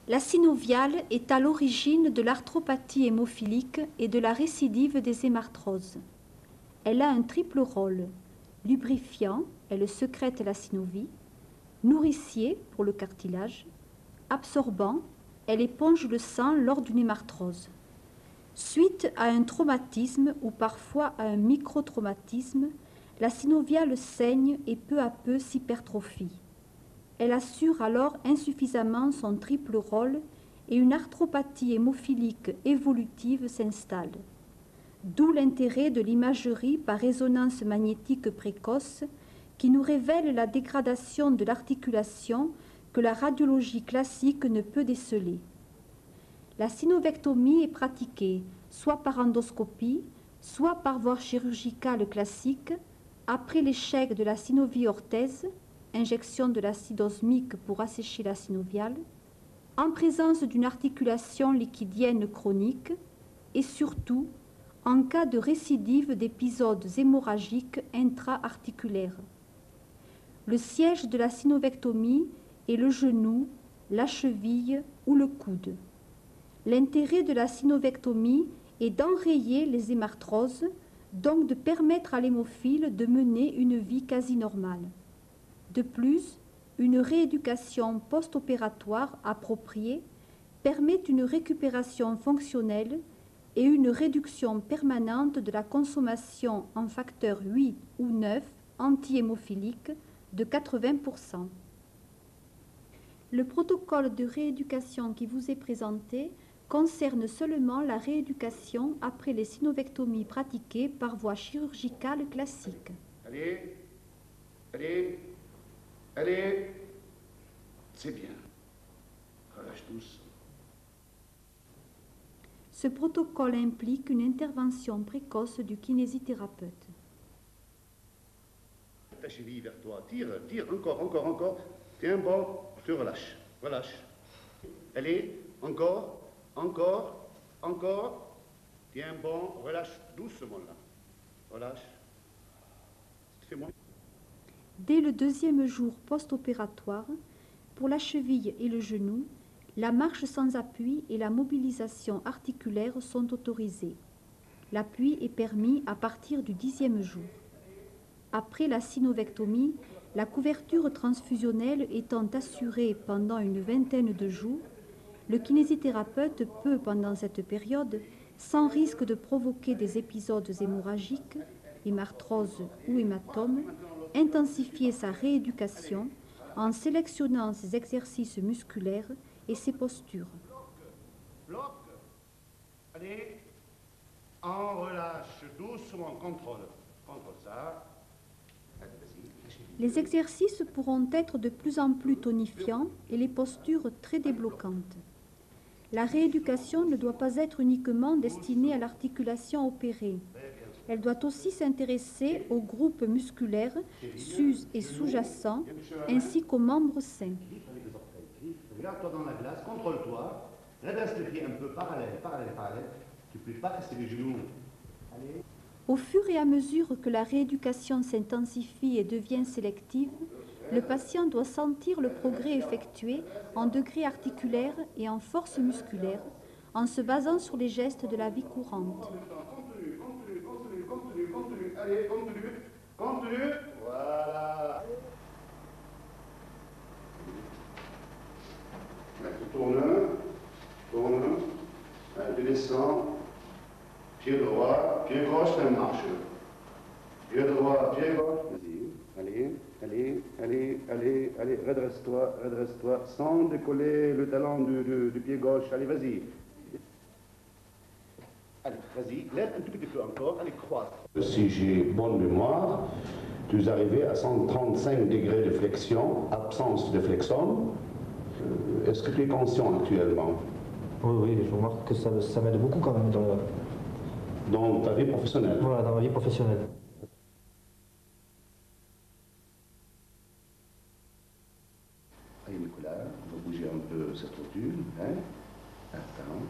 La synoviale est à l'origine de l'arthropathie hémophilique et de la récidive des hémarthroses. Elle a un triple rôle. Lubrifiant, elle secrète la synovie. Nourricier pour le cartilage. Absorbant, elle éponge le sang lors d'une hémarthrose. Suite à un traumatisme ou parfois à un microtraumatisme, la synoviale saigne et peu à peu s'hypertrophie. Elle assure alors insuffisamment son triple rôle et une arthropathie hémophilique évolutive s'installe. D'où l'intérêt de l'imagerie par résonance magnétique précoce qui nous révèle la dégradation de l'articulation que la radiologie classique ne peut déceler. La synovectomie est pratiquée soit par endoscopie, soit par voie chirurgicale classique, après l'échec de la synovie-orthèse, injection de l'acide osmique pour assécher la synoviale, en présence d'une articulation liquidienne chronique et surtout en cas de récidive d'épisodes hémorragiques intra-articulaires. Le siège de la synovectomie est le genou, la cheville ou le coude. L'intérêt de la synovectomie est d'enrayer les hémarthroses, donc de permettre à l'hémophile de mener une vie quasi normale. De plus, une rééducation post-opératoire appropriée permet une récupération fonctionnelle et une réduction permanente de la consommation en facteurs 8 ou 9 anti-hémophiliques de 80%. Le protocole de rééducation qui vous est présenté concerne seulement la rééducation après les synovectomies pratiquées par voie chirurgicale classique. Allez, allez, allez, c'est bien. Relâche douce. Ce protocole implique une intervention précoce du kinésithérapeute. Ta cheville vers toi, tire, tire, encore. Tiens, bon, tu relâches, relâche. Allez, encore. Tiens, bon, relâche doucement là. Relâche. Fais-moi. Dès le deuxième jour post-opératoire, pour la cheville et le genou, la marche sans appui et la mobilisation articulaire sont autorisées. L'appui est permis à partir du 10e jour. Après la synovectomie, la couverture transfusionnelle étant assurée pendant une vingtaine de jours, le kinésithérapeute peut, pendant cette période, sans risque de provoquer des épisodes hémorragiques, hémarthrose ou hématome, intensifier sa rééducation en sélectionnant ses exercices musculaires et ses postures. Bloc. Allez. En relâche doucement, contrôle ça. Les exercices pourront être de plus en plus tonifiants et les postures très débloquantes. La rééducation ne doit pas être uniquement destinée à l'articulation opérée. Elle doit aussi s'intéresser aux groupes musculaires sus et sous-jacents, ainsi qu'aux membres sains. Regarde-toi dans la glace, contrôle-toi, redresse les pieds un peu parallèle. Tu ne peux pas casser les genoux. Allez. Au fur et à mesure que la rééducation s'intensifie et devient sélective, le patient doit sentir le progrès effectué en degré articulaire et en force musculaire, en se basant sur les gestes de la vie courante. Continue. Allez, continue. Voilà. Tu tournes. Tu descends. Pied droit, pied gauche, même marche. Pied droit, pied gauche. Vas-y. Allez. Redresse-toi. Sans décoller le talon du pied gauche. Allez, vas-y. Allez, vas-y. Lève un tout petit peu encore. Allez, croise. Si j'ai bonne mémoire, tu es arrivé à 135 degrés de flexion, absence de flexum. Est-ce que tu es conscient actuellement? Oui, je remarque que ça m'aide beaucoup quand même dans ta vie professionnelle. Voilà, dans ma vie professionnelle. Allez Nicolas, on va bouger un peu cette rotule. Attends.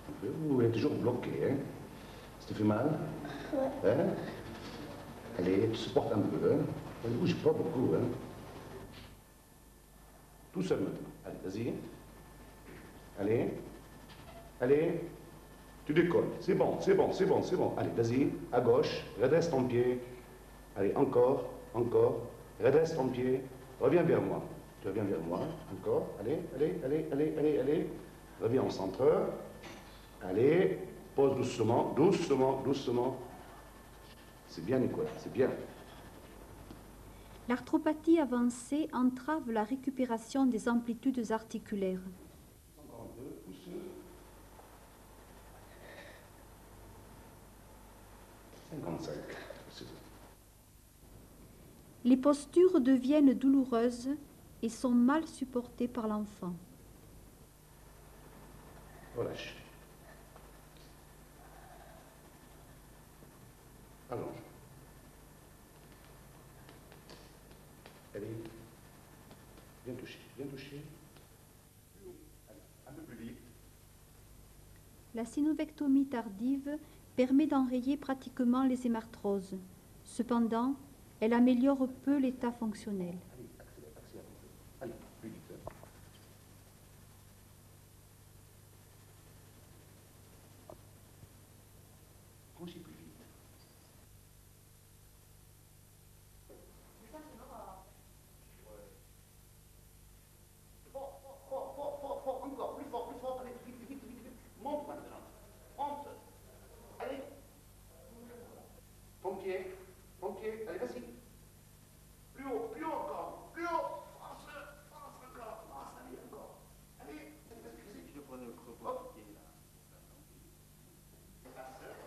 Un peu. Vous êtes toujours bloqué. Ça te fait mal? Ouais. Allez, tu supportes un peu. Ne bouge pas beaucoup. Tout seul maintenant. Allez, vas-y. Allez. Allez. Tu décolles. C'est bon, c'est bon, c'est bon, c'est bon. Allez, vas-y. À gauche. Redresse ton pied. Allez, encore, encore. Redresse ton pied. Reviens vers moi. Tu reviens vers moi. Encore. Allez, allez, allez, allez, allez, allez. Reviens au centre. Allez. Pose doucement, doucement, doucement. C'est bien, Nicolas, c'est bien. L'arthropathie avancée entrave la récupération des amplitudes articulaires. Encore un peu, poussez. 55. Les postures deviennent douloureuses et sont mal supportées par l'enfant. Relâche. Allonge. Allez. Viens toucher, viens toucher. Allez, un peu plus vite. La synovectomie tardive permet d'enrayer pratiquement les hémarthroses. Cependant, elle améliore peu l'état fonctionnel. Allez, accélère, accélère un peu. Allez, plus vite. Franchis plus vite. Fort, encore, plus fort, allez, vite, vite, vite, vite. Monte maintenant. Monte. Allez. Ton pied, allez, vas-y. Plus haut encore, plus haut. Force encore, force, allez, encore. Allez, vas-y. Je prenais le creux pour le pied là.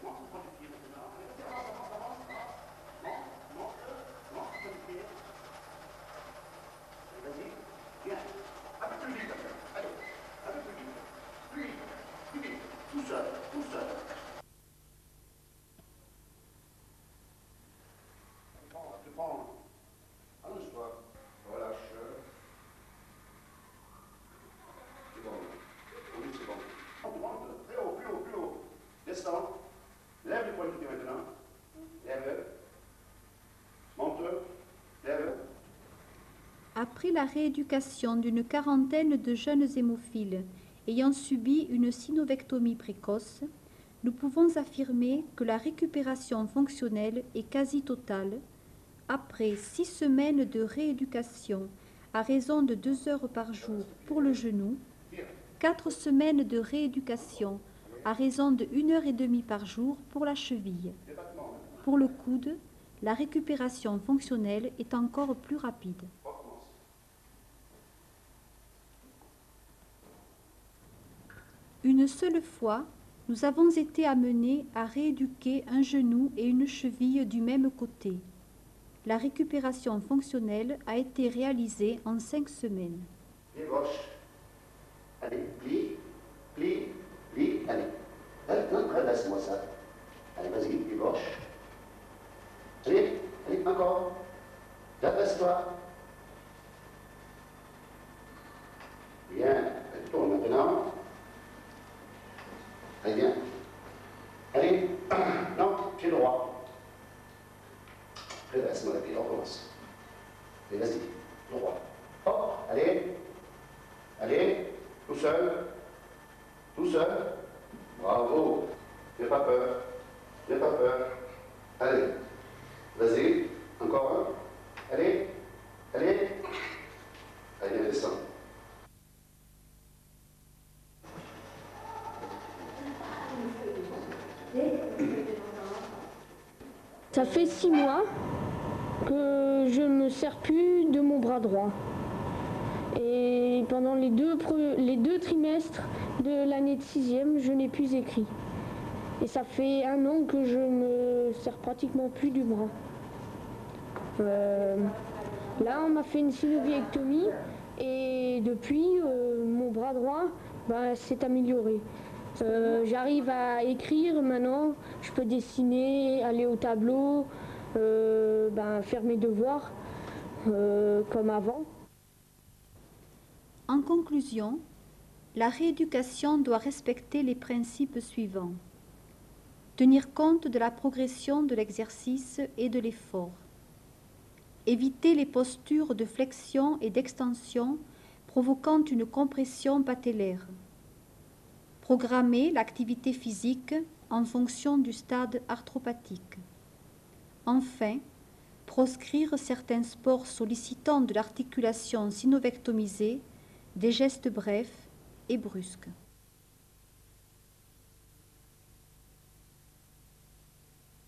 Monte, prends le pied maintenant. Monte, prends le pied. Allez, vas-y, viens. Un peu plus vite, allez, un peu plus vite. Plus vite, plus vite. Tout seul, tout seul. Tu prends. Allonge-toi. Relâche. C'est bon. Oui, c'est bon. Monte, très haut, plus haut, plus haut. Descends. Lève le poignet de pied maintenant. Lève. Monte. Lève. Après la rééducation d'une quarantaine de jeunes hémophiles ayant subi une synovectomie précoce, nous pouvons affirmer que la récupération fonctionnelle est quasi totale après 6 semaines de rééducation à raison de 2 heures par jour pour le genou, 4 semaines de rééducation à raison de 1 heure et demie par jour pour la cheville. Pour le coude, la récupération fonctionnelle est encore plus rapide. Une seule fois, nous avons été amenés à rééduquer un genou et une cheville du même côté. La récupération fonctionnelle a été réalisée en 5 semaines. Pied gauche. Allez, plie, plie, plie, allez. Non, redresse-moi ça. Allez, vas-y, pied gauche. Allez, allez, encore. Redresse-toi. Bien, tourne maintenant. Allez, bien. Allez, non, pied droit. Redresse-moi le pied, on recommence. Allez, vas-y, droit. Hop, allez. Allez, tout seul. Tout seul. Bravo. N'aie pas peur. N'aie pas peur. Allez. Vas-y. Encore un. Allez. Allez. Allez, viens, descends. Ça fait 6 mois que je ne me sers plus de mon bras droit. Et pendant les deux trimestres de l'année de 6e, je n'ai plus écrit. Et ça fait 1 an que je me sers pratiquement plus du bras. Là, on m'a fait une synoviectomie et depuis, mon bras droit s'est amélioré. J'arrive à écrire maintenant, je peux dessiner, aller au tableau, faire mes devoirs comme avant. En conclusion, la rééducation doit respecter les principes suivants. Tenir compte de la progression de l'exercice et de l'effort. Éviter les postures de flexion et d'extension provoquant une compression patellaire. Programmer l'activité physique en fonction du stade arthropathique. Enfin, proscrire certains sports sollicitant de l'articulation synovectomisée, des gestes brefs et brusques.